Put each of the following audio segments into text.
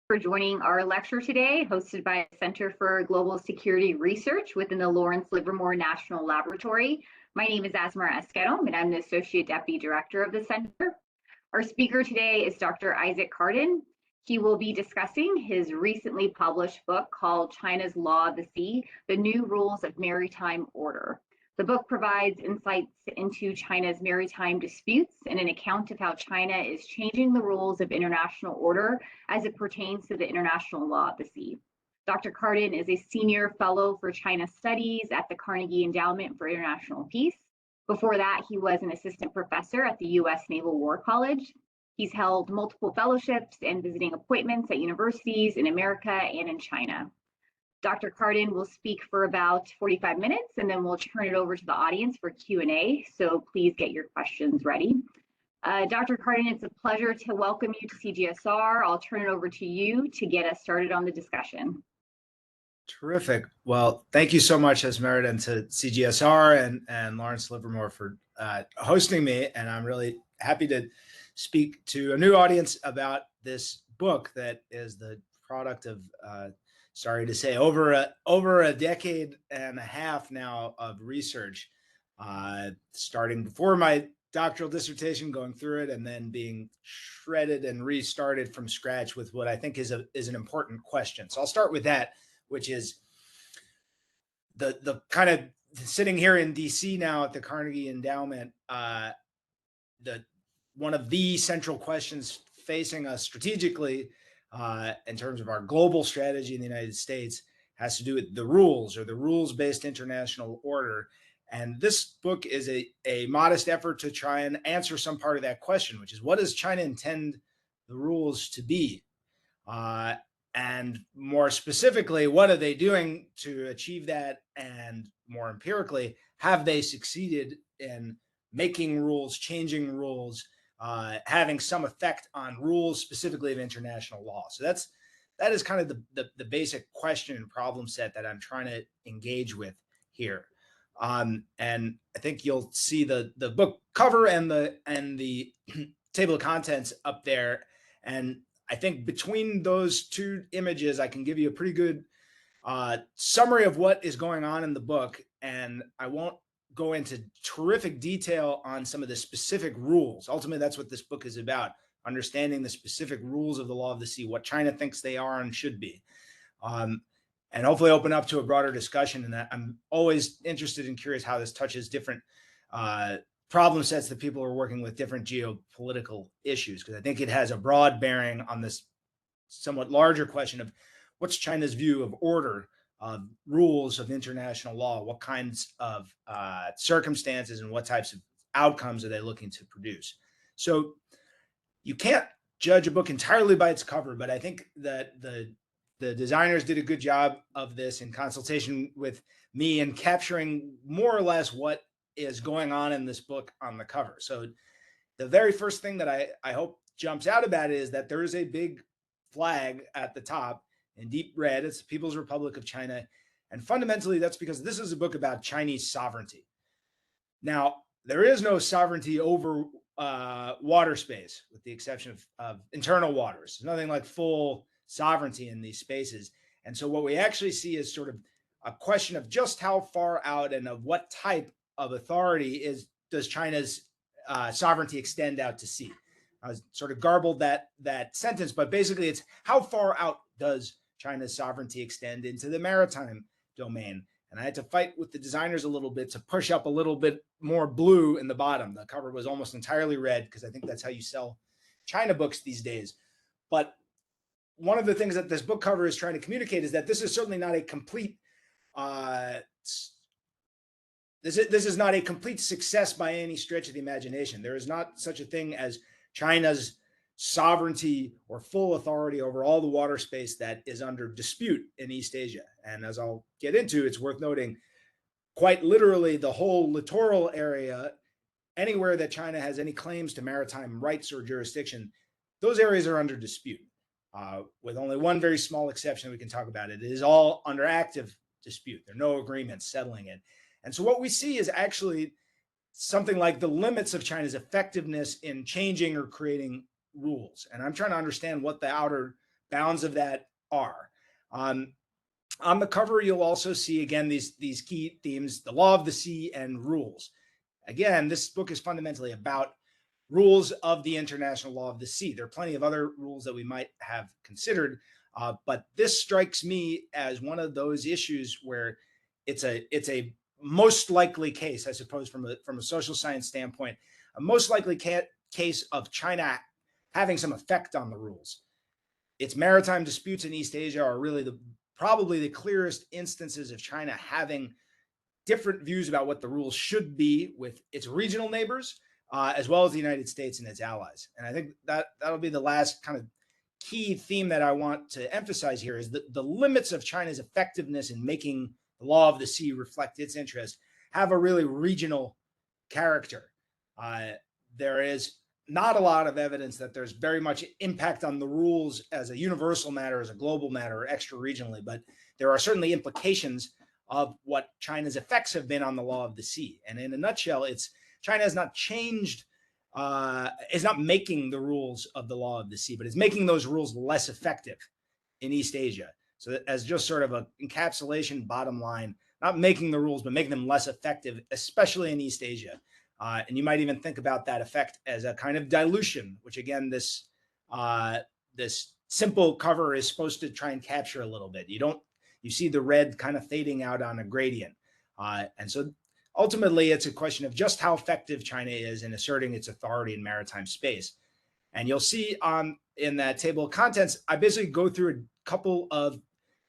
For joining our lecture today, hosted by the Center for Global Security Research within the Lawrence Livermore National Laboratory. My name is Asmara Esquero, and I'm the Associate Deputy Director of the Center. Our speaker today is Dr. Isaac Kardon. He will be discussing his recently published book called China's Law of the Sea, The New Rules of Maritime Order. The book provides insights into China's maritime disputes and an account of how China is changing the rules of international order as it pertains to the international law of the sea. Dr. Kardon is a senior fellow for China Studies at the Carnegie Endowment for International Peace. Before that, he was an assistant professor at the U.S. Naval War College. He's held multiple fellowships and visiting appointments at universities in America and in China. Dr. Kardon will speak for about 45 minutes, and then we'll turn it over to the audience for Q&A, so please get your questions ready. Dr. Kardon, it's a pleasure to welcome you to CGSR. I'll turn it over to you to get us started on the discussion. Terrific. Well, thank you so much, Esmeralda, and to CGSR and Lawrence Livermore for hosting me, and I'm really happy to speak to a new audience about this book that is the product of sorry to say, over a decade and a half now of research, starting before my doctoral dissertation, going through it, and then being shredded and restarted from scratch with what I think is an important question. So I'll start with that, which is the kind of sitting here in DC now at the Carnegie Endowment, one of the central questions facing us strategically in terms of our global strategy in the United States has to do with the rules, or the rules-based international order. And this book is a modest effort to try and answer some part of that question, which is, what does China intend the rules to be? And more specifically, what are they doing to achieve that? And more empirically, have they succeeded in making rules, changing rules, having some effect on rules specifically of international law? So that is kind of the basic question and problem set that I'm trying to engage with here. And I think you'll see the book cover and the table of contents up there. And I think between those two images, I can give you a pretty good summary of what is going on in the book. And I won't go into terrific detail on some of the specific rules. Ultimately, that's what this book is about, understanding the specific rules of the law of the sea, what China thinks they are and should be, and hopefully open up to a broader discussion. And I'm always interested and curious how this touches different problem sets that people are working with, different geopolitical issues, because I think it has a broad bearing on this somewhat larger question of what's China's view of order, rules of international law, what kinds of circumstances and what types of outcomes are they looking to produce. So you can't judge a book entirely by its cover, but I think that the designers did a good job of this in consultation with me in capturing more or less what is going on in this book on the cover. So the very first thing that I hope jumps out about it is that there is a big flag at the top in deep red. It's the People's Republic of China. And fundamentally, that's because this is a book about Chinese sovereignty. Now, there is no sovereignty over water space, with the exception of internal waters. There's nothing like full sovereignty in these spaces. And so what we actually see is sort of a question of just how far out and of what type of authority does China's sovereignty extend out to sea. I sort of garbled that sentence, but basically it's how far out does China's sovereignty extend into the maritime domain. And I had to fight with the designers a little bit to push up a little bit more blue in the bottom. The cover was almost entirely red because I think that's how you sell China books these days. But one of the things that this book cover is trying to communicate is that this is certainly not a complete this is not a complete success by any stretch of the imagination. There is not such a thing as China's sovereignty or full authority over all the water space that is under dispute in East Asia. And as I'll get into, it's worth noting, quite literally, the whole littoral area, anywhere that China has any claims to maritime rights or jurisdiction, those areas are under dispute, with only one very small exception we can talk about. It is all under active dispute. There are no agreements settling it. And so what we see is actually something like the limits of China's effectiveness in changing or creating rules. And I'm trying to understand what the outer bounds of that are. On the cover, you'll also see, again, these key themes: the law of the sea and rules. Again, this book is fundamentally about rules of the international law of the sea. There are plenty of other rules that we might have considered, but this strikes me as one of those issues where it's a most likely case, I suppose, from a social science standpoint, a most likely case of China having some effect on the rules. Its maritime disputes in East Asia are really probably the clearest instances of China having different views about what the rules should be with its regional neighbors, as well as the United States and its allies. And I think that'll be the last kind of key theme that I want to emphasize here, is that the limits of China's effectiveness in making the law of the sea reflect its interest have a really regional character. There is not a lot of evidence that there's very much impact on the rules as a universal matter, as a global matter, or extra regionally, but there are certainly implications of what China's effects have been on the law of the sea. And in a nutshell, China has not changed, is not making the rules of the law of the sea, but is making those rules less effective in East Asia. So as just sort of an encapsulation, bottom line, not making the rules, but making them less effective, especially in East Asia. And you might even think about that effect as a kind of dilution, which again, this simple cover is supposed to try and capture a little bit. You see the red kind of fading out on a gradient. And so ultimately, it's a question of just how effective China is in asserting its authority in maritime space. And you'll see in that table of contents, I basically go through a couple of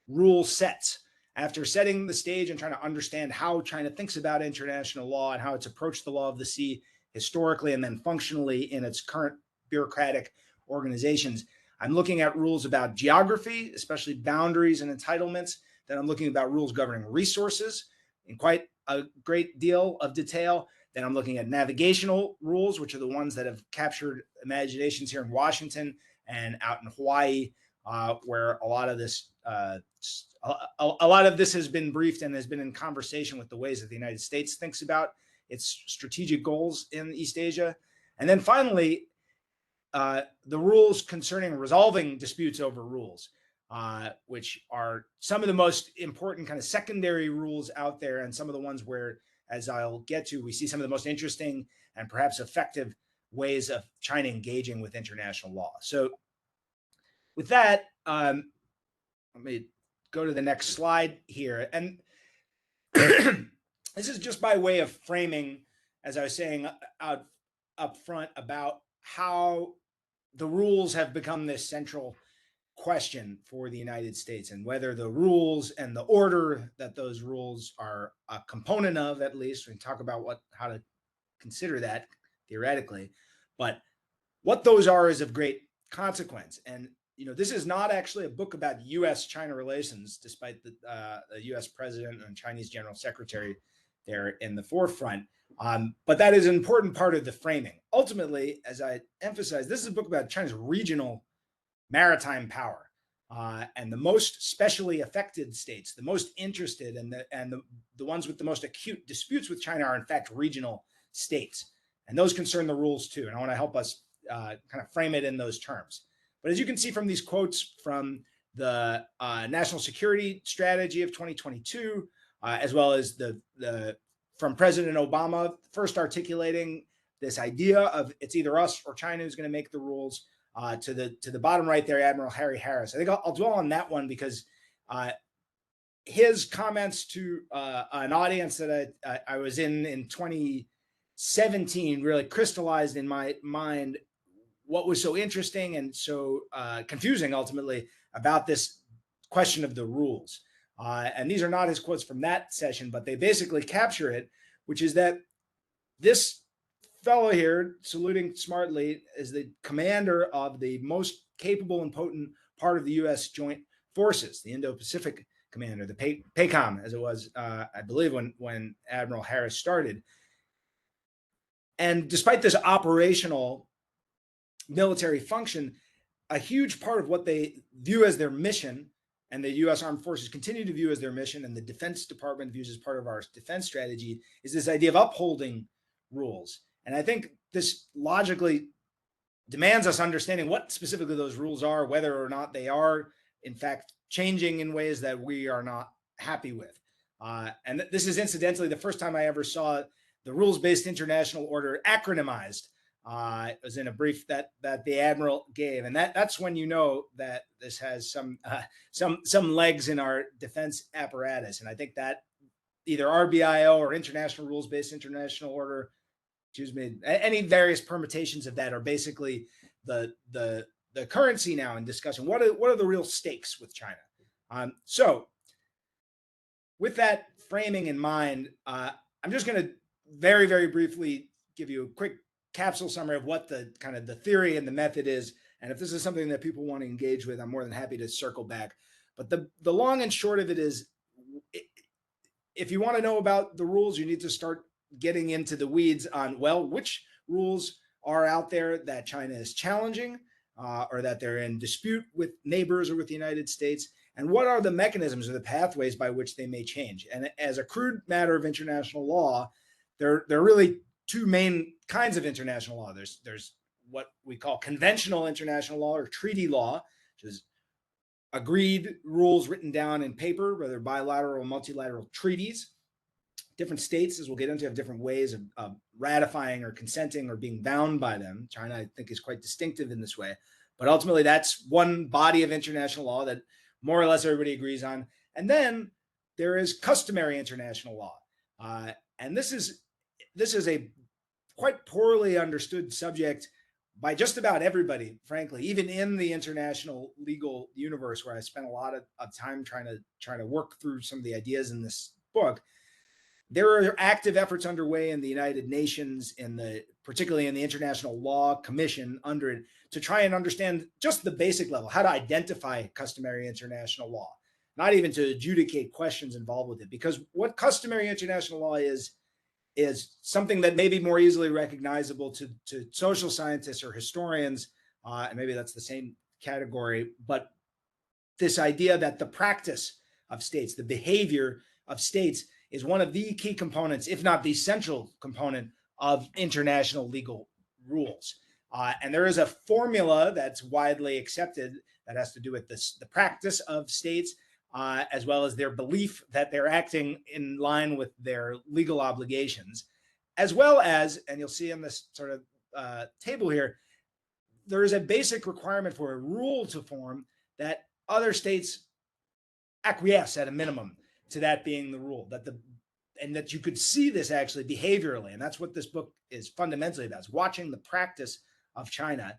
rule sets. After setting the stage and trying to understand how China thinks about international law and how it's approached the law of the sea historically and then functionally in its current bureaucratic organizations, I'm looking at rules about geography, especially boundaries and entitlements. Then I'm looking about rules governing resources in quite a great deal of detail. Then I'm looking at navigational rules, which are the ones that have captured imaginations here in Washington and out in Hawaii, where a lot of this has been briefed and has been in conversation with the ways that the United States thinks about its strategic goals in East Asia. And then finally, the rules concerning resolving disputes over rules, which are some of the most important kind of secondary rules out there, and some of the ones where, as I'll get to, we see some of the most interesting and perhaps effective ways of China engaging with international law. So with that, let me go to the next slide here. And this is just by way of framing, as I was saying out up front, about how the rules have become this central question for the United States, and whether the rules and the order that those rules are a component of, at least we can talk about how to consider that theoretically, but what those are is of great consequence. And this is not actually a book about U.S.-China relations, despite the U.S. president and Chinese general secretary there in the forefront. But that is an important part of the framing. Ultimately, as I emphasize, this is a book about China's regional maritime power, and the most specially affected states, the most interested, and the ones with the most acute disputes with China are in fact regional states, and those concern the rules too. And I want to help us kind of frame it in those terms. But as you can see from these quotes from the National Security Strategy of 2022, as well as from President Obama, first articulating this idea of it's either us or China who's going to make the rules, to the bottom right there, Admiral Harry Harris. I think I'll dwell on that one because his comments to an audience that I was in 2017 really crystallized in my mind what was so interesting and so confusing ultimately about this question of the rules. And these are not his quotes from that session, but they basically capture it, which is that this fellow here, saluting smartly, is the commander of the most capable and potent part of the U.S. joint forces, the Indo-Pacific commander, the PACOM, as it was, I believe, when Admiral Harris started. And despite this operational military function, a huge part of what they view as their mission, and the U.S. Armed Forces continue to view as their mission, and the Defense Department views as part of our defense strategy, is this idea of upholding rules. And I think this logically demands us understanding what specifically those rules are, whether or not they are, in fact, changing in ways that we are not happy with. And this is incidentally the first time I ever saw the rules-based international order acronymized. It was in a brief that the admiral gave, and that's when you know that this has some legs in our defense apparatus. And I think that either RBIO or International Rules-Based International Order, excuse me, any various permutations of that are basically the currency now in discussion. What are the real stakes with China? So with that framing in mind, I'm just going to very, very briefly give you a quick capsule summary of what the kind of the theory and the method is. And if this is something that people want to engage with, I'm more than happy to circle back. But the long and short of it is, if you want to know about the rules, you need to start getting into the weeds on, well, which rules are out there that China is challenging, or that they're in dispute with neighbors or with the United States, and what are the mechanisms or the pathways by which they may change. And as a crude matter of international law, there are really two main kinds of international law. There's what we call conventional international law or treaty law, which is agreed rules written down in paper, whether bilateral or multilateral treaties. Different states, as we'll get into, have different ways of ratifying or consenting or being bound by them. China, I think, is quite distinctive in this way. But ultimately, that's one body of international law that more or less everybody agrees on. And then there is customary international law. And this is a quite poorly understood subject by just about everybody, frankly, even in the international legal universe, where I spent a lot of time trying to work through some of the ideas in this book. There are active efforts underway in the United Nations, particularly in the International Law Commission under it, to try and understand just the basic level, how to identify customary international law, not even to adjudicate questions involved with it. Because what customary international law is something that may be more easily recognizable to social scientists or historians, and maybe that's the same category, but this idea that the practice of states, the behavior of states, is one of the key components, if not the central component, of international legal rules. And there is a formula that's widely accepted that has to do with the practice of states, as well as their belief that they're acting in line with their legal obligations, as well as, and you'll see in this sort of table here, there is a basic requirement for a rule to form that other states acquiesce at a minimum to that being the rule, and that you could see this actually behaviorally. And that's what this book is fundamentally about, is watching the practice of China,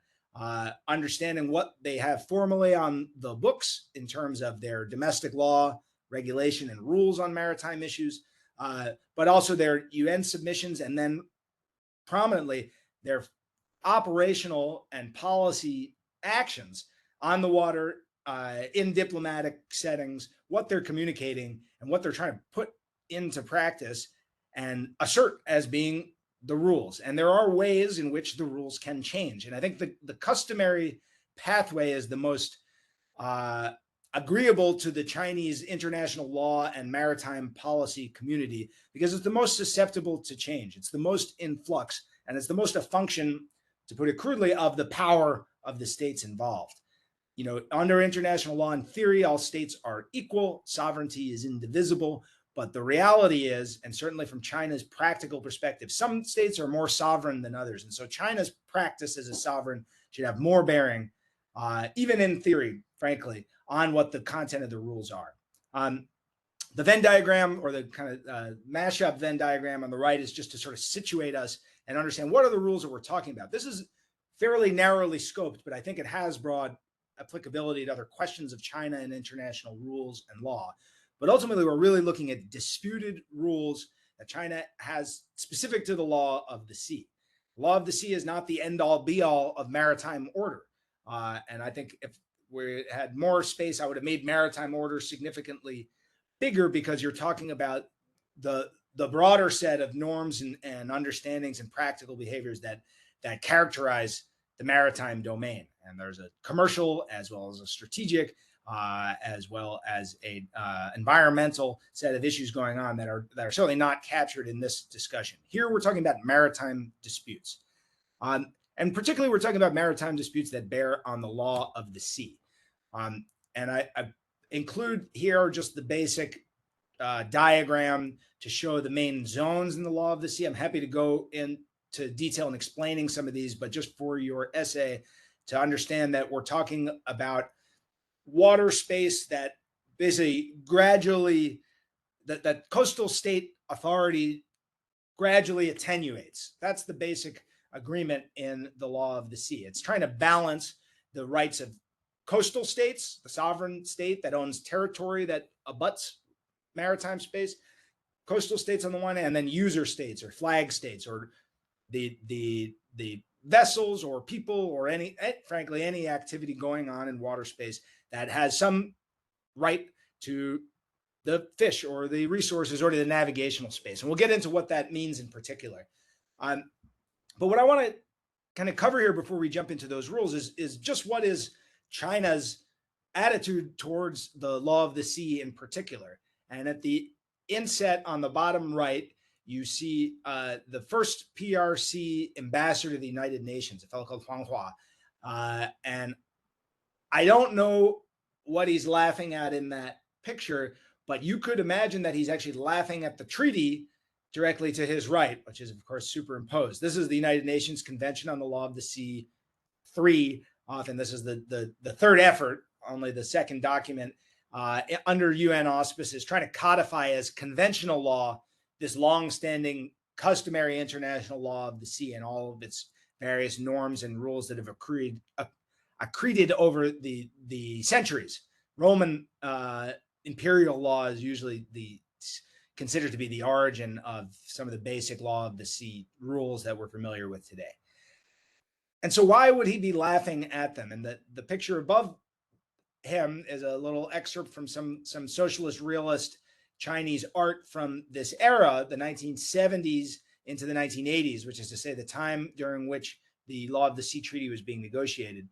understanding what they have formally on the books in terms of their domestic law, regulation, and rules on maritime issues, but also their UN submissions, and then prominently their operational and policy actions on the water, in diplomatic settings, what they're communicating and what they're trying to put into practice and assert as being the rules. And there are ways in which the rules can change. And I think the customary pathway is the most agreeable to the Chinese international law and maritime policy community, because it's the most susceptible to change. It's the most in flux, and it's the most a function, to put it crudely, of the power of the states involved. You know, under international law, in theory, all states are equal. Sovereignty is indivisible. But the reality is, and certainly from China's practical perspective, some states are more sovereign than others. And so China's practice as a sovereign should have more bearing, even in theory, frankly, on what the content of the rules are. The Venn diagram, or the kind of mashup Venn diagram on the right, is just to sort of situate us and understand what are the rules that we're talking about. This is fairly narrowly scoped, but I think it has broad applicability to other questions of China and international rules and law. But ultimately, we're really looking at disputed rules that China has specific to the law of the sea. The law of the sea is not the end-all, be-all of maritime order. And I think if we had more space, I would have made maritime order significantly bigger, because you're talking about the broader set of norms and understandings and practical behaviors that characterize the maritime domain. And there's a commercial as well as a strategic, as well as a environmental set of issues going on that are certainly not captured in this discussion. Here we're talking about maritime disputes. And And particularly, we're talking about maritime disputes that bear on the law of the sea. And I include here just the basic diagram to show the main zones in the law of the sea. I'm happy to go into detail in explaining some of these, but just for your essay to understand that we're talking about water space that basically gradually, that coastal state authority gradually attenuates. That's the basic agreement in the law of the sea. It's trying to balance the rights of coastal states, the sovereign state that owns territory that abuts maritime space, coastal states on the one hand, and then user states or flag states or the vessels or people or frankly any activity going on in water space that has some right to the fish or the resources or to the navigational space. And we'll get into what that means in particular. But what I want to kind of cover here before we jump into those rules is just what is China's attitude towards the law of the sea in particular. And at the inset on the bottom right, you see the first PRC ambassador to the United Nations, a fellow called Huang Hua. And I don't know what he's laughing at in that picture, but you could imagine that he's actually laughing at the treaty directly to his right, which is, of course, superimposed. This is the United Nations Convention on the Law of the Sea 3. Often this is the third effort, only the second document under UN auspices, trying to codify as conventional law this long-standing customary international law of the sea and all of its various norms and rules that have accreted over the centuries. Roman imperial law is usually considered to be the origin of some of the basic law of the sea rules that we're familiar with today. And so why would he be laughing at them? And the picture above him is a little excerpt from some socialist realist Chinese art from this era, the 1970s into the 1980s, which is to say the time during which the law of the sea treaty was being negotiated.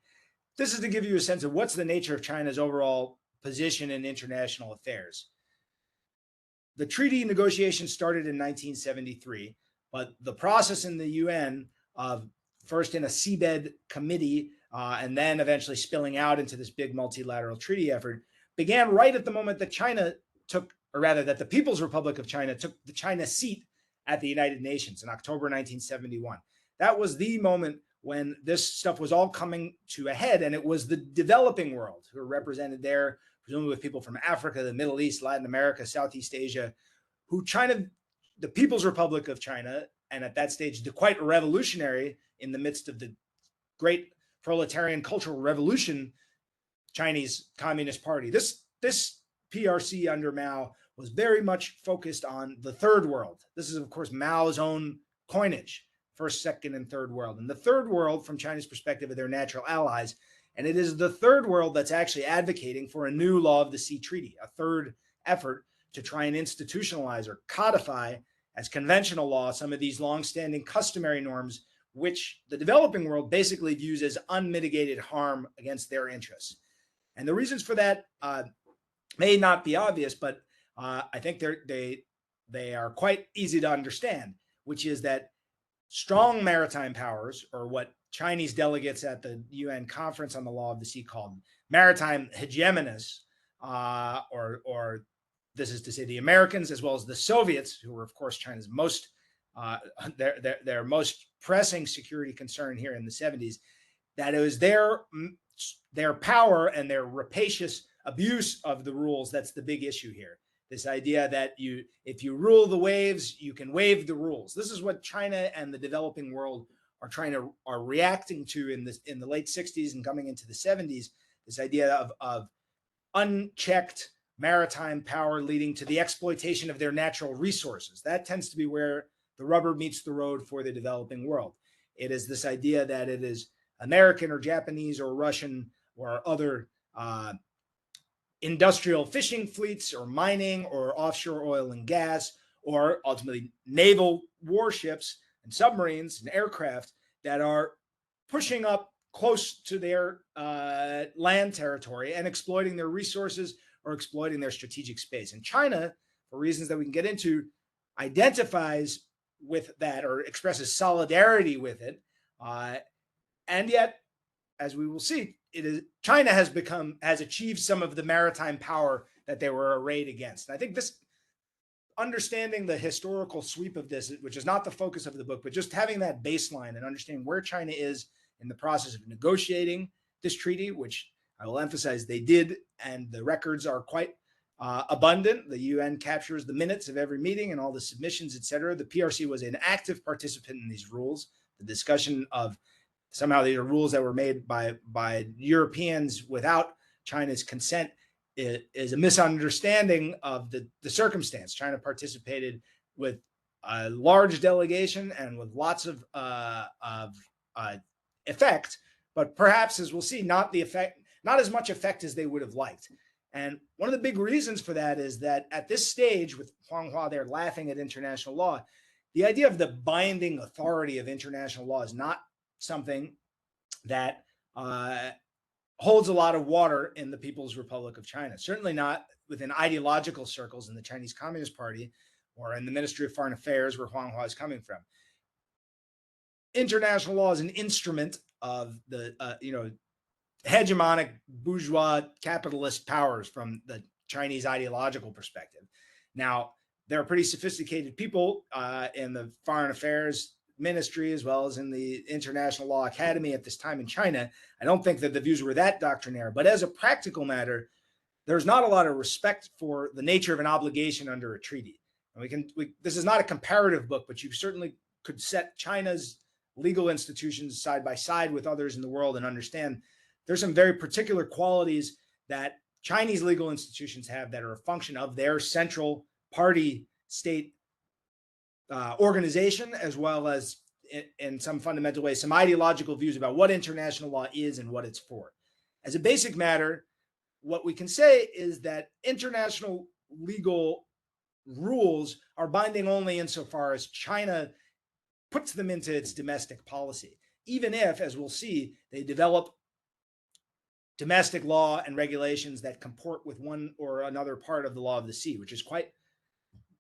This is to give you a sense of what's the nature of China's overall position in international affairs. The treaty negotiations started in 1973, but the process in the UN of first in a seabed committee and then eventually spilling out into this big multilateral treaty effort began right at the moment that China took, or rather that the People's Republic of China took the China seat at the United Nations in October 1971. That was the moment when this stuff was all coming to a head, and it was the developing world who were represented there, presumably with people from Africa, the Middle East, Latin America, Southeast Asia, who China, the People's Republic of China, and at that stage, the quite revolutionary in the midst of the great proletarian cultural revolution, Chinese Communist Party. This PRC under Mao was very much focused on the third world. This is, of course, Mao's own coinage, first, second, and third world. And the third world, from China's perspective, are their natural allies. And it is the third world that's actually advocating for a new law of the sea treaty, a third effort to try and institutionalize or codify as conventional law some of these longstanding customary norms, which the developing world basically views as unmitigated harm against their interests. And the reasons for that may not be obvious, but I think they are quite easy to understand, which is that strong maritime powers, or what Chinese delegates at the UN Conference on the Law of the Sea called maritime hegemonists, or this is to say the Americans as well as the Soviets, who were, of course, China's most their most pressing security concern here in the 70s, that it was their power and their rapacious abuse of the rules that's the big issue here. This idea that if you rule the waves, you can waive the rules. This is what China and the developing world are reacting to in the late 60s and coming into the 70s. This idea of unchecked maritime power leading to the exploitation of their natural resources. That tends to be where the rubber meets the road for the developing world. It is this idea that it is American or Japanese or Russian or other industrial fishing fleets or mining or offshore oil and gas, or ultimately naval warships and submarines and aircraft that are pushing up close to their land territory and exploiting their resources or exploiting their strategic space. And China, for reasons that we can get into, identifies with that or expresses solidarity with it And yet, as we will see, China has achieved some of the maritime power that they were arrayed against. And I think this, understanding the historical sweep of this, which is not the focus of the book, but just having that baseline and understanding where China is in the process of negotiating this treaty, which I will emphasize they did, and the records are quite abundant. The UN captures the minutes of every meeting and all the submissions, et cetera. The PRC was an active participant in these rules. The discussion of somehow these are rules that were made by Europeans without China's consent is a misunderstanding of the circumstance. China participated with a large delegation and with lots of effect, but perhaps, as we'll see, not as much effect as they would have liked. And one of the big reasons for that is that at this stage, with Huang Hua there laughing at international law, the idea of the binding authority of international law is not something that holds a lot of water in the People's Republic of China. Certainly not within ideological circles in the Chinese Communist Party or in the Ministry of Foreign Affairs, where Huang Hua is coming from. International law is an instrument of the hegemonic bourgeois capitalist powers from the Chinese ideological perspective. Now, there are pretty sophisticated people in the Foreign Affairs Ministry as well as in the International Law Academy at this time in China. I don't think that the views were that doctrinaire, but as a practical matter, there's not a lot of respect for the nature of an obligation under a treaty. And this is not a comparative book, but you certainly could set China's legal institutions side by side with others in the world and understand there's some very particular qualities that Chinese legal institutions have that are a function of their central party state organization, as well as in some fundamental ways, some ideological views about what international law is and what it's for. As a basic matter, what we can say is that international legal rules are binding only insofar as China puts them into its domestic policy, even if, as we'll see, they develop domestic law and regulations that comport with one or another part of the law of the sea, which is quite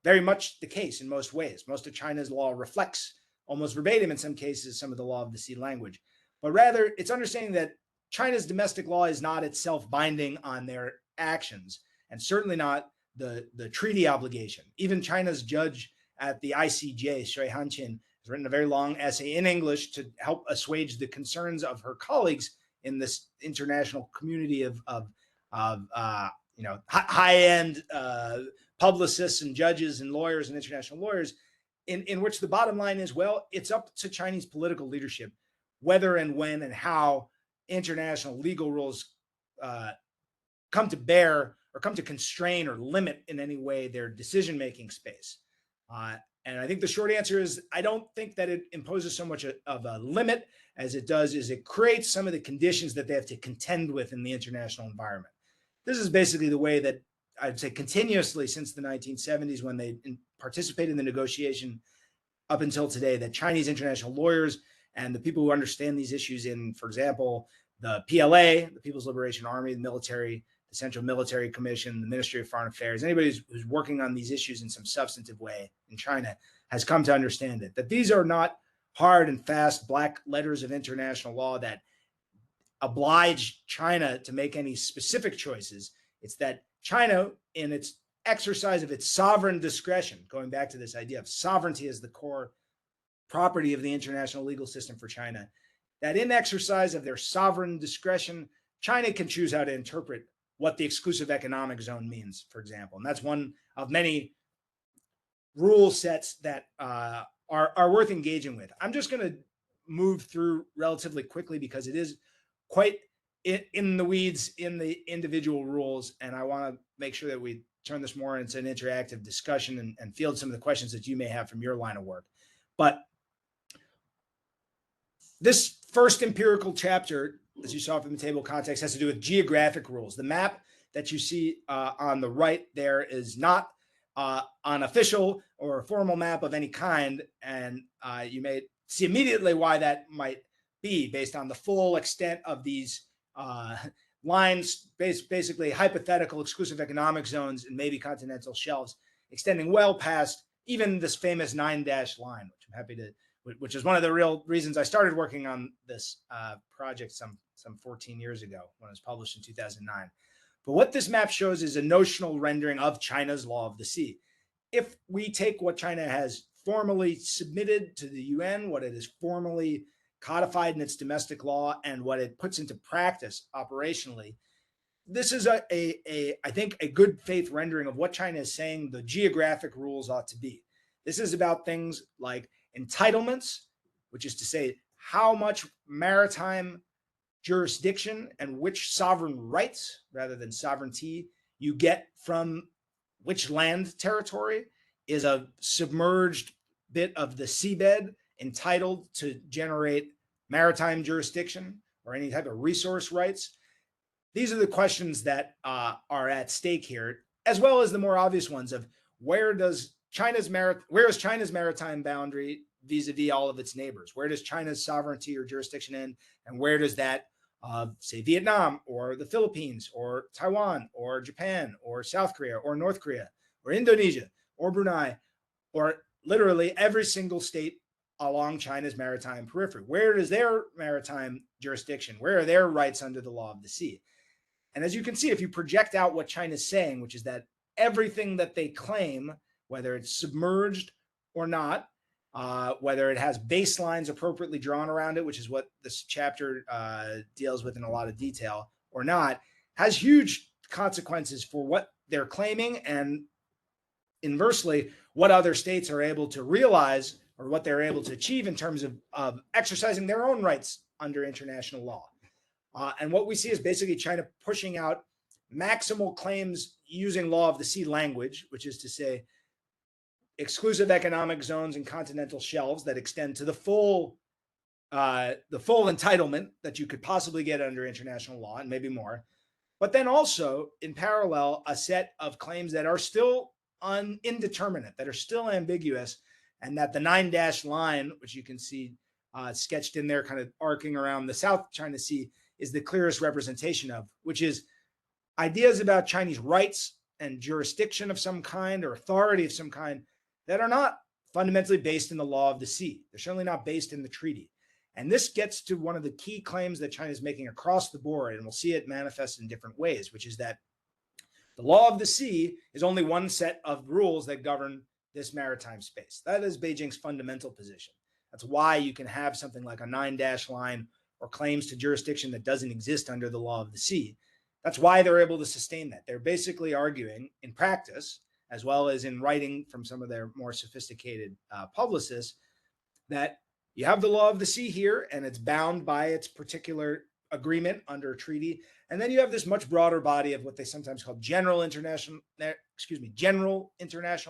very much the case in most ways. Most of China's law reflects almost verbatim in some cases some of the law of the sea language, but rather it's understanding that China's domestic law is not itself binding on their actions, and certainly not the treaty obligation. Even China's judge at the ICJ, Shui Hanqin, has written a very long essay in English to help assuage the concerns of her colleagues in this international community of high-end publicists and judges and lawyers and international lawyers, in which the bottom line is, well, it's up to Chinese political leadership whether and when and how international legal rules come to bear or come to constrain or limit in any way their decision-making space. And I think the short answer is I don't think that it imposes so much of a limit as it does is it creates some of the conditions that they have to contend with in the international environment. This is basically the way that I'd say continuously since the 1970s when they participated in the negotiation up until today, that Chinese international lawyers and the people who understand these issues in, for example, the PLA, the People's Liberation Army, the military, the Central Military Commission, the Ministry of Foreign Affairs, anybody who's working on these issues in some substantive way in China has come to understand it, that these are not hard and fast black letters of international law that oblige China to make any specific choices. It's that China, in its exercise of its sovereign discretion, going back to this idea of sovereignty as the core property of the international legal system for China, that in exercise of their sovereign discretion, China can choose how to interpret what the exclusive economic zone means, for example. And that's one of many rule sets that are worth engaging with. I'm just going to move through relatively quickly because it is quite in the weeds in the individual rules. And I want to make sure that we turn this more into an interactive discussion and field some of the questions that you may have from your line of work. But this first empirical chapter, as you saw from the table of contents, has to do with geographic rules. The map that you see on the right there is not an official or a formal map of any kind. And you may see immediately why that might be based on the full extent of these lines, basically hypothetical exclusive economic zones and maybe continental shelves, extending well past even this famous 9-dash line, which I'm happy to which is one of the real reasons I started working on this project some 14 years ago when it was published in 2009. But what this map shows is a notional rendering of China's law of the sea. If we take what China has formally submitted to the UN, what it has formally codified in its domestic law, and what it puts into practice operationally, this is I think a good faith rendering of what China is saying the geographic rules ought to be. This is about things like entitlements, which is to say how much maritime jurisdiction and which sovereign rights rather than sovereignty you get from which land territory is a submerged bit of the seabed entitled to generate maritime jurisdiction or any type of resource rights. These are the questions that are at stake here, as well as the more obvious ones of where is China's maritime boundary vis-a-vis all of its neighbors? Where does China's sovereignty or jurisdiction end, and where does that say Vietnam or the Philippines or Taiwan or Japan or South Korea or North Korea or Indonesia or Brunei or literally every single state along China's maritime periphery? Where is their maritime jurisdiction? Where are their rights under the law of the sea? And as you can see, if you project out what China's saying, which is that everything that they claim, whether it's submerged or not, whether it has baselines appropriately drawn around it, which is what this chapter deals with in a lot of detail, or not, has huge consequences for what they're claiming, and inversely, what other states are able to realize or what they're able to achieve in terms of exercising their own rights under international law. And what we see is basically China pushing out maximal claims using law of the sea language, which is to say exclusive economic zones and continental shelves that extend to the full entitlement that you could possibly get under international law and maybe more. But then also in parallel, a set of claims that are still indeterminate, that are still ambiguous, and that the 9-dash line, which you can see sketched in there, kind of arcing around the South China Sea, is the clearest representation of, which is ideas about Chinese rights and jurisdiction of some kind or authority of some kind that are not fundamentally based in the law of the sea. They're certainly not based in the treaty. And this gets to one of the key claims that China is making across the board, and we'll see it manifest in different ways, which is that the law of the sea is only one set of rules that govern this maritime space. That is Beijing's fundamental position. That's why you can have something like a 9-dash line or claims to jurisdiction that doesn't exist under the law of the sea. That's why they're able to sustain that. They're basically arguing in practice, as well as in writing from some of their more sophisticated publicists, that you have the law of the sea here, and it's bound by its particular agreement under a treaty. And then you have this much broader body of what they sometimes call general international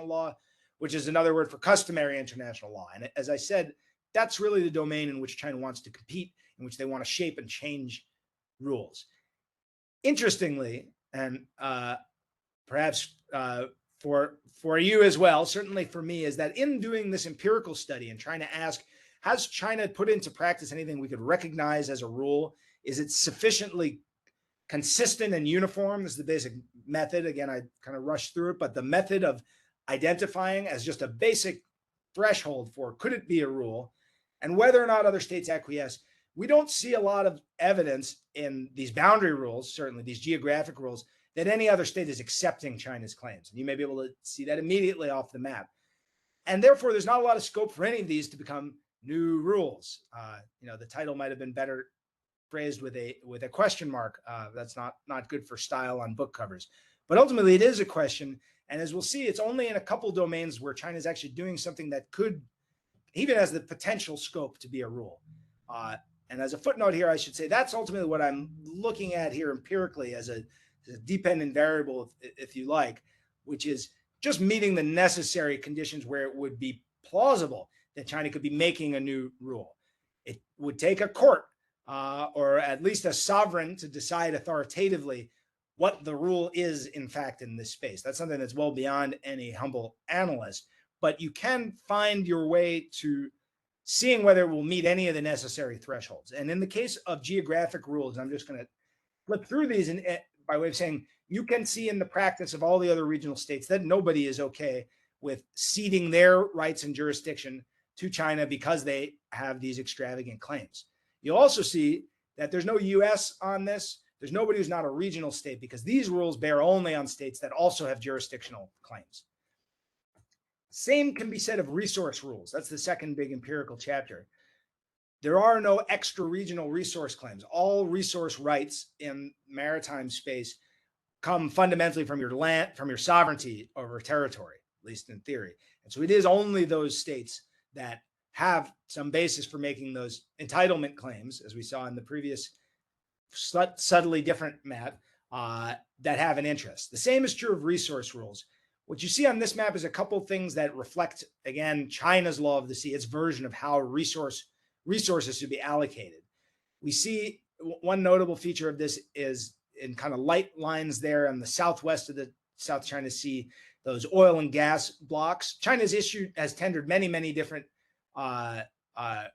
law, which is another word for customary international law. And as I said, that's really the domain in which China wants to compete, in which they want to shape and change rules. Interestingly, and perhaps for you as well, certainly for me, is that in doing this empirical study and trying to ask, has China put into practice anything we could recognize as a rule? Is it sufficiently consistent and uniform? This is the basic method. Again, I kind of rushed through it, but the method of identifying as just a basic threshold for could it be a rule and whether or not other states acquiesce. We don't see a lot of evidence in these boundary rules, certainly these geographic rules, that any other state is accepting China's claims. And you may be able to see that immediately off the map. And therefore, there's not a lot of scope for any of these to become new rules. The title might have been better phrased with a question mark. That's not good for style on book covers. But ultimately, it is a question. And as we'll see, it's only in a couple domains where China is actually doing something that could, even has the potential scope to be a rule. And as a footnote here, I should say that's ultimately what I'm looking at here empirically as a dependent variable, if you like, which is just meeting the necessary conditions where it would be plausible that China could be making a new rule. It would take a court or at least a sovereign to decide authoritatively what the rule is, in fact, in this space. That's something that's well beyond any humble analyst, but you can find your way to seeing whether it will meet any of the necessary thresholds. And in the case of geographic rules, I'm just going to flip through these and by way of saying, you can see in the practice of all the other regional states that nobody is okay with ceding their rights and jurisdiction to China because they have these extravagant claims. You'll also see that there's no US on this. There's nobody who's not a regional state because these rules bear only on states that also have jurisdictional claims. Same can be said of resource rules. That's the second big empirical chapter. There are no extra regional resource claims. All resource rights in maritime space come fundamentally from your land, from your sovereignty over territory, at least in theory. And so it is only those states that have some basis for making those entitlement claims, as we saw in the previous subtly different map, that have an interest. The same is true of resource rules. What you see on this map is a couple things that reflect, again, China's law of the sea, its version of how resources should be allocated. We see one notable feature of this is in kind of light lines there in the southwest of the South China Sea, those oil and gas blocks. China has tendered many different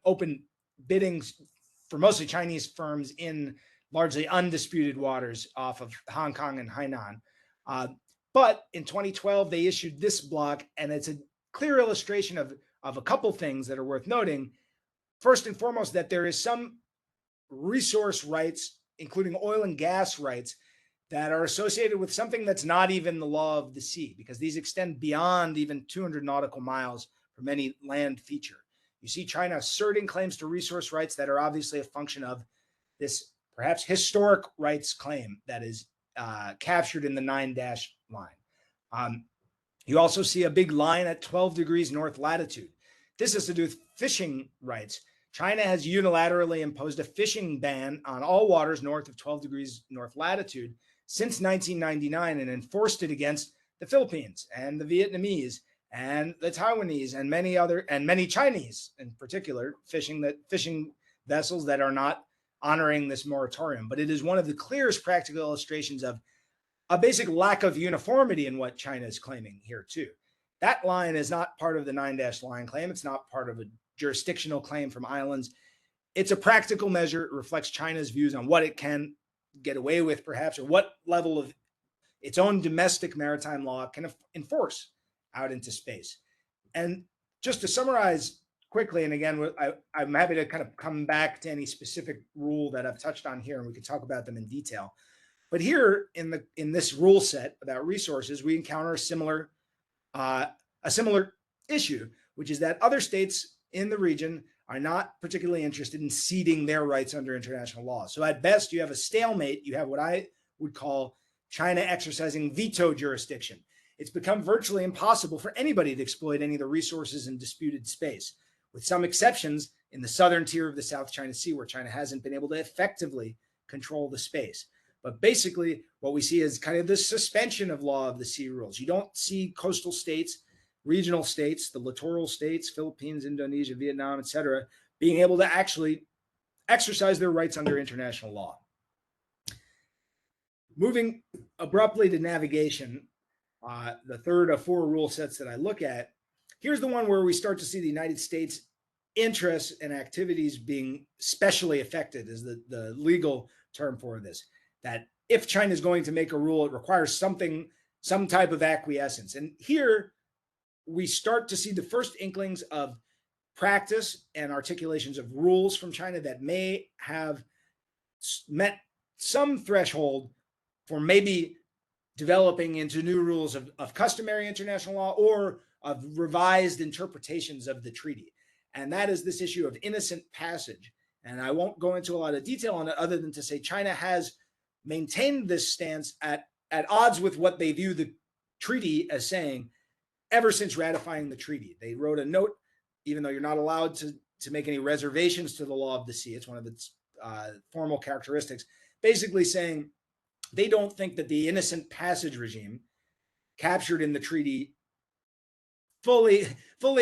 open biddings for mostly Chinese firms in largely undisputed waters off of Hong Kong and Hainan. But in 2012, they issued this block, and it's a clear illustration of a couple things that are worth noting. First and foremost, that there is some resource rights, including oil and gas rights, that are associated with something that's not even the law of the sea, because these extend beyond even 200 nautical miles from any land feature. You see China asserting claims to resource rights that are obviously a function of this perhaps historic rights claim that is captured in the 9- line. You also see a big line at 12 degrees north latitude. This has to do with fishing rights. China has unilaterally imposed a fishing ban on all waters north of 12 degrees north latitude since 1999 and enforced it against the Philippines and the Vietnamese and the Taiwanese and many Chinese in particular fishing vessels that are not honoring this moratorium. But it is one of the clearest practical illustrations of a basic lack of uniformity in what China is claiming here too. That line is not part of the 9- line claim. It's not part of a jurisdictional claim from islands. It's a practical measure. It reflects China's views on what it can get away with, perhaps, or what level of its own domestic maritime law can enforce out into space. And just to summarize quickly, and again, I'm happy to kind of come back to any specific rule that I've touched on here, and we can talk about them in detail. But here in this rule set about resources, we encounter a similar issue, which is that other states in the region are not particularly interested in ceding their rights under international law. So at best, you have a stalemate. You have what I would call China exercising veto jurisdiction. It's become virtually impossible for anybody to exploit any of the resources in disputed space, with some exceptions in the southern tier of the South China Sea, where China hasn't been able to effectively control the space. But basically, what we see is kind of this suspension of law of the sea rules. You don't see coastal states, regional states, the littoral states, Philippines, Indonesia, Vietnam, etc., being able to actually exercise their rights under international law. Moving abruptly to navigation, the third of four rule sets that I look at, here's the one where we start to see the United States interests and activities being specially affected, is the legal term for this. That if China is going to make a rule, it requires some type of acquiescence. And here we start to see the first inklings of practice and articulations of rules from China that may have met some threshold for maybe developing into new rules of customary international law or of revised interpretations of the treaty. And that is this issue of innocent passage. And I won't go into a lot of detail on it other than to say China has maintained this stance at odds with what they view the treaty as saying ever since ratifying the treaty. They wrote a note, even though you're not allowed to make any reservations to the law of the sea. It's one of its formal characteristics, basically saying they don't think that the innocent passage regime captured in the treaty fully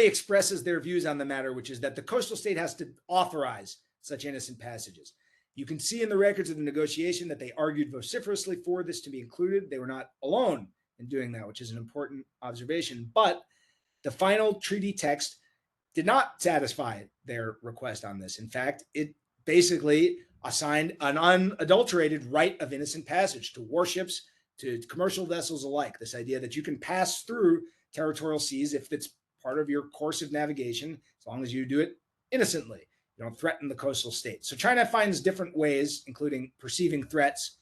expresses their views on the matter, which is that the coastal state has to authorize such innocent passages. You can see in the records of the negotiation that they argued vociferously for this to be included. They were not alone in doing that, which is an important observation. But the final treaty text did not satisfy their request on this. In fact, it basically assigned an unadulterated right of innocent passage to warships, to commercial vessels alike. This idea that you can pass through territorial seas if it's part of your course of navigation, as long as you do it innocently. You don't threaten the coastal state. So China finds different ways, including perceiving threats,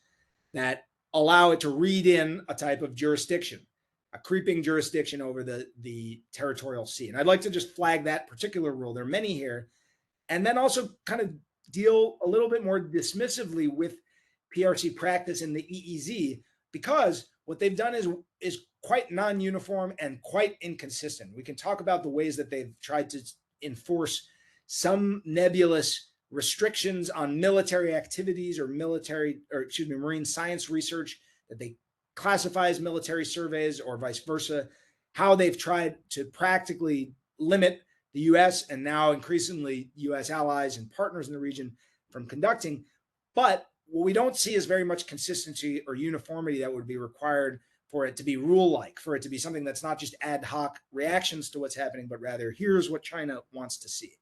that allow it to read in a type of jurisdiction, a creeping jurisdiction over the territorial sea. And I'd like to just flag that particular rule. There are many here. And then also kind of deal a little bit more dismissively with PRC practice in the EEZ, because what they've done is quite non-uniform and quite inconsistent. We can talk about the ways that they've tried to enforce some nebulous restrictions on military activities or marine science research that they classify as military surveys, or vice versa, how they've tried to practically limit the US and now increasingly US allies and partners in the region from conducting. But what we don't see is very much consistency or uniformity that would be required for it to be rule-like, for it to be something that's not just ad hoc reactions to what's happening, but rather here's what China wants to see.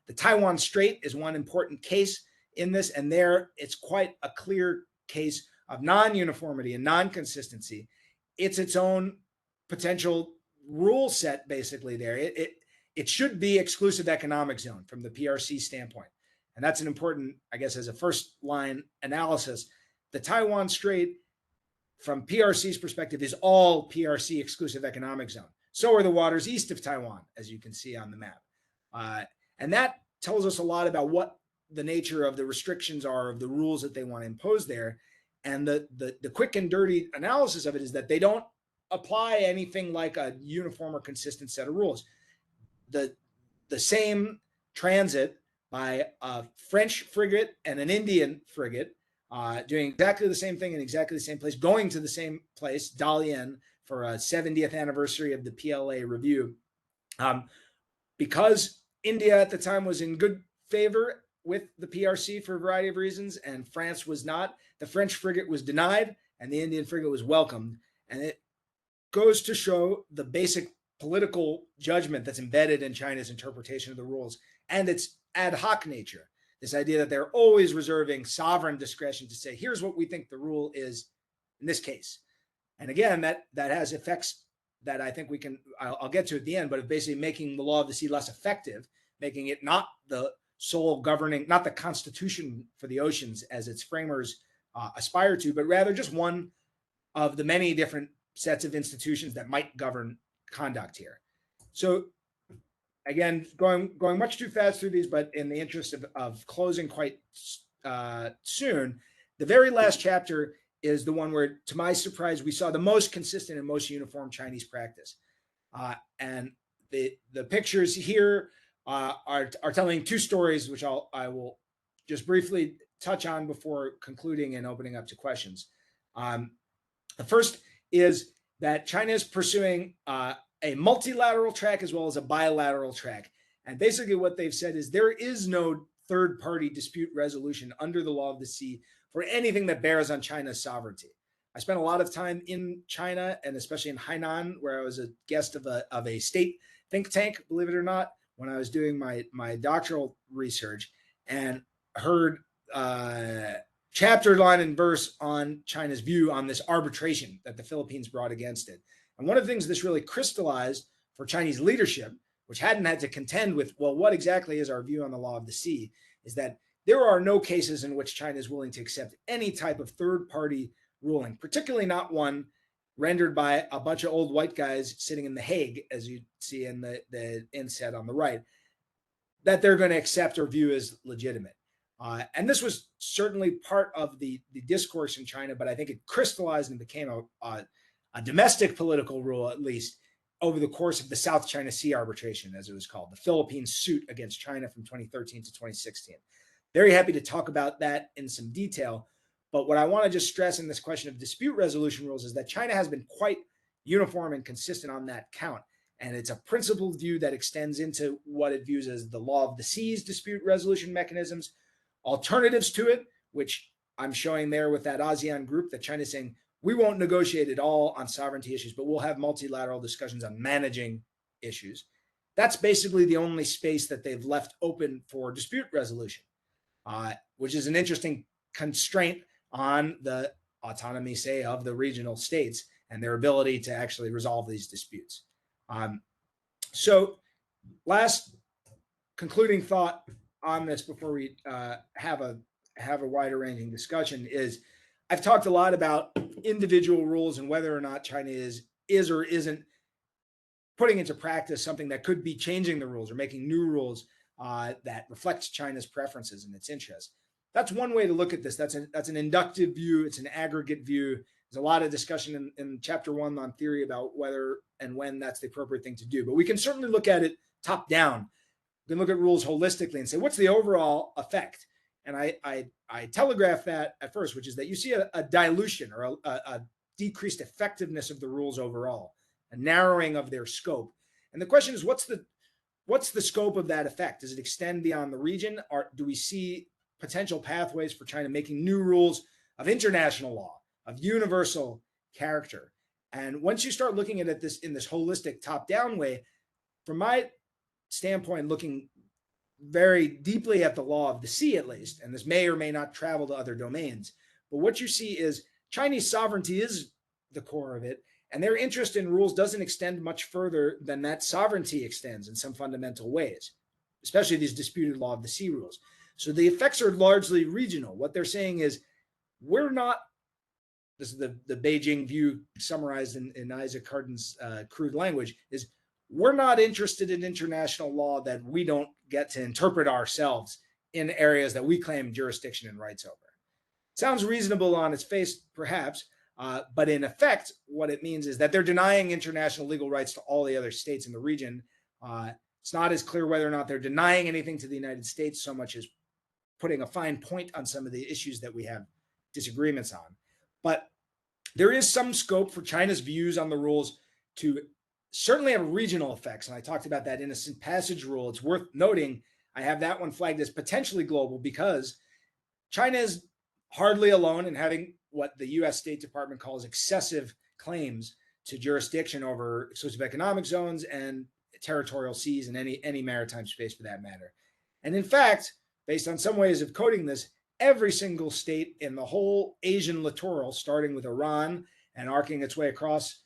The Taiwan Strait is one important case in this, and there it's quite a clear case of non-uniformity and non-consistency. It's its own potential rule set, basically. There, it should be exclusive economic zone from the PRC standpoint, and that's an important, I guess, as a first line analysis. The Taiwan Strait, from PRC's perspective, is all PRC exclusive economic zone. So are the waters east of Taiwan, as you can see on the map. And that tells us a lot about what the nature of the restrictions are, of the rules that they want to impose there. And the quick and dirty analysis of it is that they don't apply anything like a uniform or consistent set of rules. The same transit by a French frigate and an Indian frigate doing exactly the same thing in exactly the same place, going to the same place, Dalian, for a 70th anniversary of the PLA review. Because India at the time was in good favor with the PRC for a variety of reasons, and France was not, the French frigate was denied and the Indian frigate was welcomed. And it goes to show the basic political judgment that's embedded in China's interpretation of the rules and its ad hoc nature. This idea that they're always reserving sovereign discretion to say, here's what we think the rule is in this case. And again, that has effects that I think I'll get to at the end, but of basically making the law of the sea less effective, making it not the sole governing, not the constitution for the oceans as its framers aspire to, but rather just one of the many different sets of institutions that might govern conduct here. So again, going much too fast through these, but in the interest of closing quite soon, the very last chapter is the one where, to my surprise, we saw the most consistent and most uniform Chinese practice. And the pictures here are telling two stories, which I will just briefly touch on before concluding and opening up to questions. The first is that China is pursuing a multilateral track as well as a bilateral track. And basically what they've said is there is no third-party dispute resolution under the law of the sea for anything that bears on China's sovereignty. I spent a lot of time in China, and especially in Hainan, where I was a guest of a state think tank, believe it or not, when I was doing my doctoral research, and heard chapter, line, and verse on China's view on this arbitration that the Philippines brought against it. And one of the things this really crystallized for Chinese leadership, which hadn't had to contend with, well, what exactly is our view on the law of the sea, is that there are no cases in which China is willing to accept any type of third-party ruling, particularly not one rendered by a bunch of old white guys sitting in The Hague, as you see in the inset on the right, that they're going to accept or view as legitimate. And this was certainly part of the discourse in China, but I think it crystallized and became a domestic political rule, at least, over the course of the South China Sea arbitration, as it was called, the Philippines suit against China from 2013 to 2016. Very happy to talk about that in some detail. But what I want to just stress in this question of dispute resolution rules is that China has been quite uniform and consistent on that count. And it's a principled view that extends into what it views as the law of the seas dispute resolution mechanisms, alternatives to it, which I'm showing there with that ASEAN group that China's saying, we won't negotiate at all on sovereignty issues, but we'll have multilateral discussions on managing issues. That's basically the only space that they've left open for dispute resolution, which is an interesting constraint on the autonomy, say, of the regional states and their ability to actually resolve these disputes. So last concluding thought on this before we have a wider ranging discussion is I've talked a lot about individual rules and whether or not China is or isn't putting into practice something that could be changing the rules or making new rules that reflects China's preferences and its interests. That's one way to look at this. That's an inductive view. It's an aggregate view. There's a lot of discussion in chapter 1 on theory about whether and when that's the appropriate thing to do. But we can certainly look at it top down. We can look at rules holistically and say, what's the overall effect? And I telegraph that at first, which is that you see a dilution or a decreased effectiveness of the rules overall, a narrowing of their scope. And the question is, what's the scope of that effect? Does it extend beyond the region? Or do we see potential pathways for China making new rules of international law, of universal character? And once you start looking at this in this holistic top-down way, from my standpoint, looking very deeply at the law of the sea, at least, and this may or may not travel to other domains, but what you see is Chinese sovereignty is the core of it, and their interest in rules doesn't extend much further than that sovereignty extends in some fundamental ways, especially these disputed law of the sea rules. So the effects are largely regional. What they're saying is, we're not, this is the Beijing view summarized in Isaac Kardon's crude language, is we're not interested in international law that we don't get to interpret ourselves in areas that we claim jurisdiction and rights over. Sounds reasonable on its face, perhaps, but in effect, what it means is that they're denying international legal rights to all the other states in the region. It's not as clear whether or not they're denying anything to the United States so much as putting a fine point on some of the issues that we have disagreements on. But there is some scope for China's views on the rules to certainly have regional effects. And I talked about that innocent passage rule. It's worth noting, I have that one flagged as potentially global because China is hardly alone in having what the US State Department calls excessive claims to jurisdiction over exclusive economic zones and territorial seas and any maritime space for that matter. And in fact, based on some ways of coding this, every single state in the whole Asian littoral, starting with Iran and arcing its way across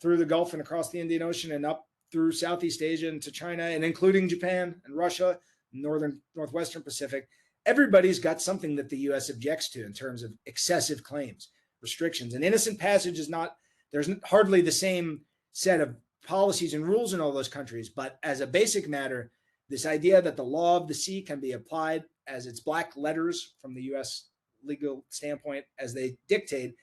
through the Gulf and across the Indian Ocean and up through Southeast Asia into China and including Japan and Russia, Northwestern Pacific, everybody's got something that the US objects to in terms of excessive claims, restrictions. And innocent passage is not, there's hardly the same set of policies and rules in all those countries. But as a basic matter, this idea that the law of the sea can be applied as its black letters from the US legal standpoint as they dictate,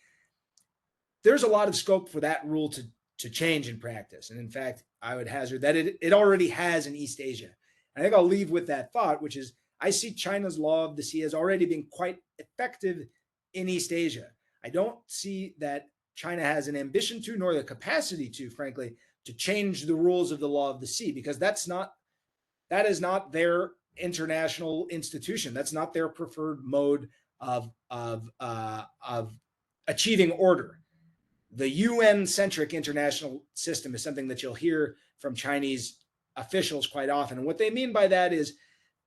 there's a lot of scope for that rule to change in practice. And in fact, I would hazard that it already has in East Asia. I think I'll leave with that thought, which is I see China's law of the sea as already being quite effective in East Asia. I don't see that China has an ambition to, nor the capacity to, frankly, to change the rules of the law of the sea, because that is not their international institution. That's not their preferred mode of achieving order. The UN-centric international system is something that you'll hear from Chinese officials quite often. And what they mean by that is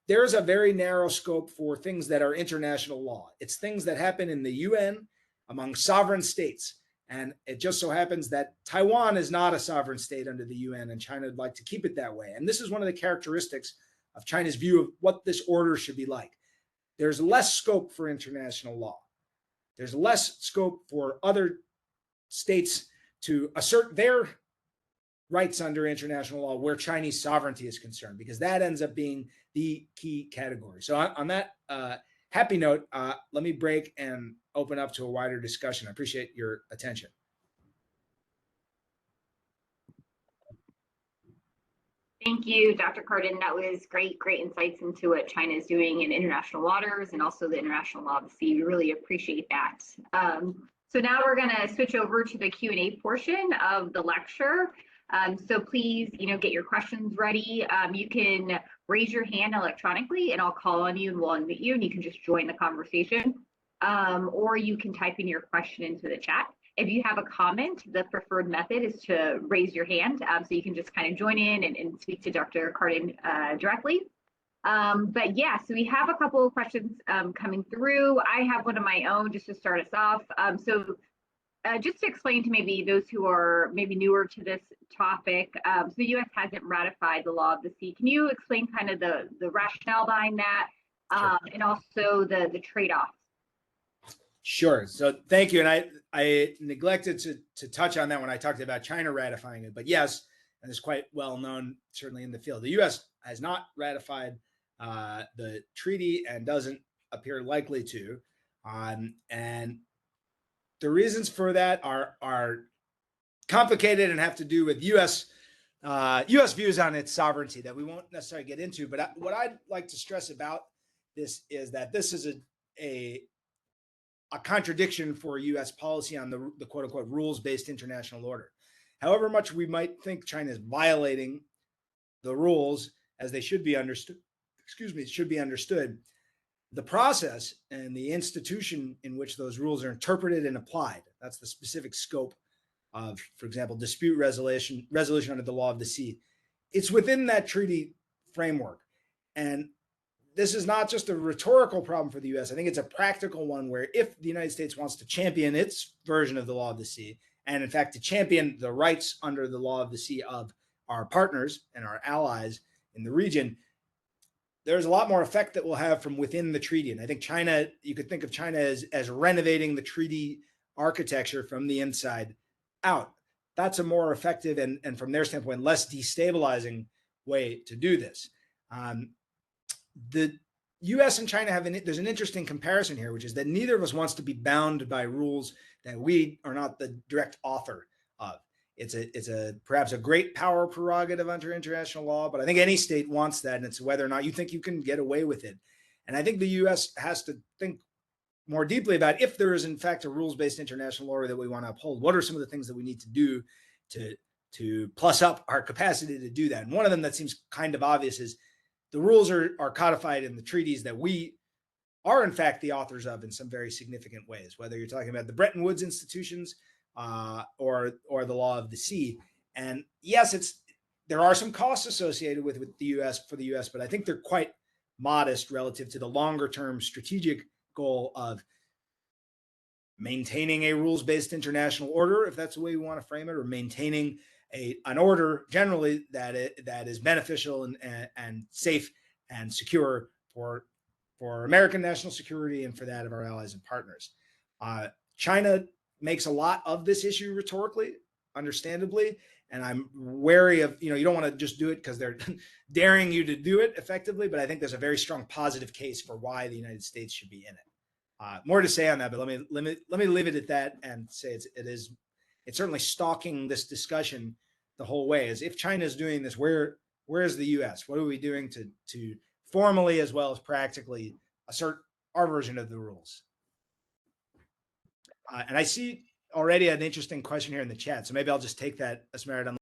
there's a very narrow scope for things that are international law. It's things that happen in the UN among sovereign states. And it just so happens that Taiwan is not a sovereign state under the UN, and China would like to keep it that way. And this is one of the characteristics of China's view of what this order should be like. There's less scope for international law. There's less scope for other states to assert their rights under international law where Chinese sovereignty is concerned, because that ends up being the key category. So on that happy note, let me break and open up to a wider discussion. I appreciate your attention. Thank you, Dr. Kardon. That was great insights into what China is doing in international waters and also the international law of the sea. We really appreciate that. So now we're going to switch over to the Q&A portion of the lecture. So please, get your questions ready. You can raise your hand electronically and I'll call on you and we'll unmute you and you can just join the conversation. Or you can type in your question into the chat. If you have a comment, the preferred method is to raise your hand. So you can just kind of join in and speak to Dr. Kardon directly. But yeah, so we have a couple of questions coming through. I have one of my own just to start us off. So Just to explain to maybe those who are maybe newer to this topic, so the U.S. hasn't ratified the law of the sea. Can you explain kind of the rationale behind that, Sure. and also the trade-offs? Sure. So thank you. And I neglected to touch on that when I talked about China ratifying it. But yes, and it's quite well known, certainly in the field. The U.S. has not ratified the treaty and doesn't appear likely to. And the reasons for that are complicated and have to do with U.S. views on its sovereignty that we won't necessarily get into. But what I'd like to stress about this is that this is a contradiction for U.S. policy on the quote unquote rules-based international order. However much we might think China is violating the rules as they should be understood, the process and the institution in which those rules are interpreted and applied, that's the specific scope of, for example, dispute resolution under the law of the sea. It's within that treaty framework. And this is not just a rhetorical problem for the U.S. I think it's a practical one where if the United States wants to champion its version of the law of the sea, and in fact, to champion the rights under the law of the sea of our partners and our allies in the region, there's a lot more effect that we'll have from within the treaty. And I think China, you could think of China as renovating the treaty architecture from the inside out. That's a more effective and from their standpoint, less destabilizing way to do this. The U.S. and China there's an interesting comparison here, which is that neither of us wants to be bound by rules that we are not the direct author of. It's perhaps a great power prerogative under international law, but I think any state wants that, and it's whether or not you think you can get away with it. And I think the U.S. has to think more deeply about if there is in fact a rules-based international order that we want to uphold. What are some of the things that we need to do to plus up our capacity to do that? And one of them that seems kind of obvious is the rules are codified in the treaties that we are in fact the authors of in some very significant ways, whether you're talking about the Bretton Woods institutions or the law of the sea. And yes, there are some costs associated with the U.S. for the U.S., but I think they're quite modest relative to the longer term strategic goal of maintaining a rules-based international order, if that's the way we want to frame it, or maintaining an order generally that is beneficial and safe and secure for American national security and for that of our allies and partners. China makes a lot of this issue rhetorically, understandably, and I'm wary of, you don't want to just do it because they're daring you to do it effectively, but I think there's a very strong positive case for why the United States should be in it. More to say on that, but let me leave it at that and say it's certainly stalking this discussion the whole way. As if China is doing this, where is the U.S.? What are we doing to formally as well as practically assert our version of the rules? And I see already an interesting question here in the chat, so maybe I'll just take that as merit on